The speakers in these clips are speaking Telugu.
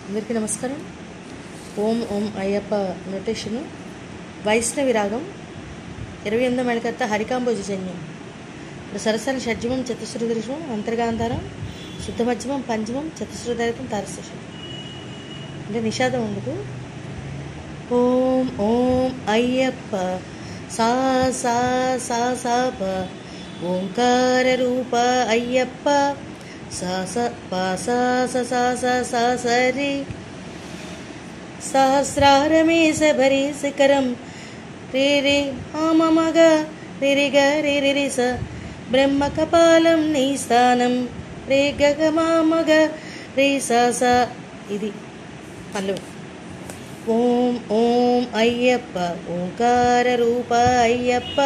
అందరికీ నమస్కారం. ఓం ఓం అయ్యప్ప నొటేషను. వైష్ణవి రాగం 28వ మేళకర్త హరికాంబోజన్యం. సరసన షడ్జమం చతుశ్రుదృశం అంతర్గాంధారం శుద్ధమధ్యమం పంచమం చతుశ్రుదరితం తారస్యం. అంటే నిషాదం ఉండదు. ఓం ఓం అయ్యప్ప సా సా సా సా ప ఓంకార రూప అయ్యప్ప సా స ప సా స సా స సా సరి సహస్రారమే సభరి శిఖరం రే రే మగ రి గ రి స బ్రహ్మ కపాలం నీ స్థానం రే గగ మగ రే స స. ఇది పల్లవి. ఓం ఓం అయ్యప్ప ఓంకార రూప అయ్యప్ప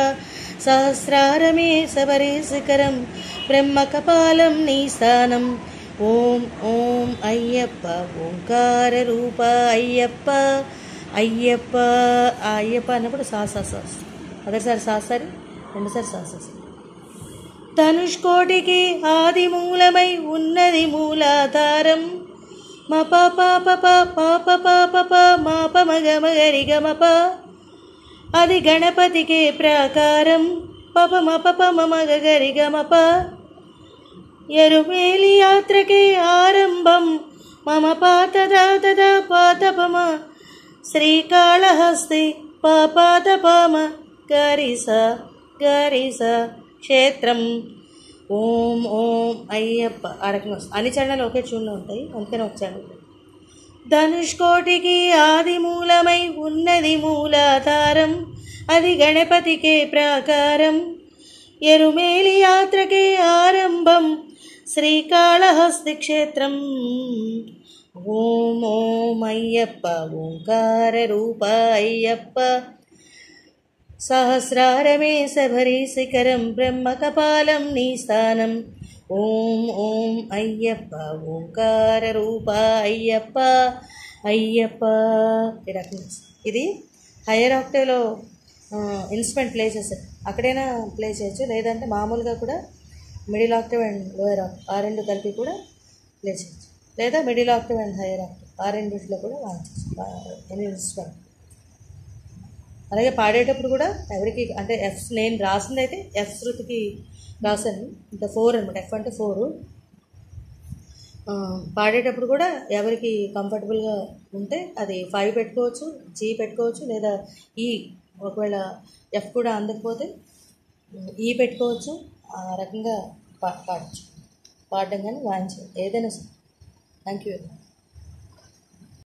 సహస్రారమే సబరి శిఖరం బ్రహ్మ కపాలం నీ స్థానం. ఓం ఓం అయ్యప్ప ఓంకార రూప అయ్యప్ప అయ్యప్ప అయ్యప్ప అన్నప్పుడు సా సా సా మొదటిసారి సా సారి రెండుసారి సా సా. ధనుష్కోటికి ఆది మూలమై ఉన్నది మూలాధారం మ ప ప ప ప ప ప ప ప మా ప మగ మగరి గ మ ప. అది గణపతికే ప్రాకారం పప మ ప ప మ మగ గరి గ మ ప. ఎరుమేలి యాత్రకే ఆరంభం మమ పాత దాత పాత పమ శ్రీకాళహస్తి పాపాత పామ గరిస గరిస క్షేత్రం. ఓం ఓం అయ్యప్ప ఆ రకంగా వస్తుంది. అన్ని చరణాలు ఒకే ట్యూన్లో ఉంటాయి, అందుకని ఒక చరణం. ధనుష్కోటికి ఆది మూలమై ఉన్నది మూలాధారం అది గణపతికే ప్రాకారం. ఎరుమేలి యాత్రకే ఆరంభం శ్రీకాళహస్తి క్షేత్రం. ఓం ఓం అయ్యప్ప ఓంకార రూప అయ్యప్ప సహస్రారమే సభరి శిఖరం బ్రహ్మ కపాలం నీ స్థానం. ఓం ఓం అయ్యప్ప ఓంకార రూప అయ్యప్ప అయ్యప్ప. ఇది హయ్యర్ ఆక్టేవ్లో ఇన్స్ట్రుమెంట్ ప్లే చేస్తారు, అక్కడైనా ప్లే చేయొచ్చు, లేదంటే మామూలుగా కూడా middle Octave and lower Octave ఆ రెండు కలిపి కూడా ప్లే చేయొచ్చు, లేదా middle Octave and higher Octave ఆ రెండింటిలో కూడా వాయించవచ్చు ఎనీ ఇన్స్ట్రుమెంట్. అలాగే పాడేటప్పుడు కూడా ఎవరికి అంటే ఎఫ్ నేను రాసింది అయితే ఎఫ్ శృతికి రాశాను, ఇంకా 4 అనమాట. ఎఫ్ అంటే 4. పాడేటప్పుడు కూడా ఎవరికి కంఫర్టబుల్గా ఉంటే అది 5 పెట్టుకోవచ్చు, జీ పెట్టుకోవచ్చు, లేదా ఈ ఒకవేళ ఎఫ్ కూడా అందకపోతే ఈ పెట్టుకోవచ్చు. ఆ రకంగా పాడచ్చు, పాడడం కానీ వాయించడం ఏదైనా సరే. Thank you.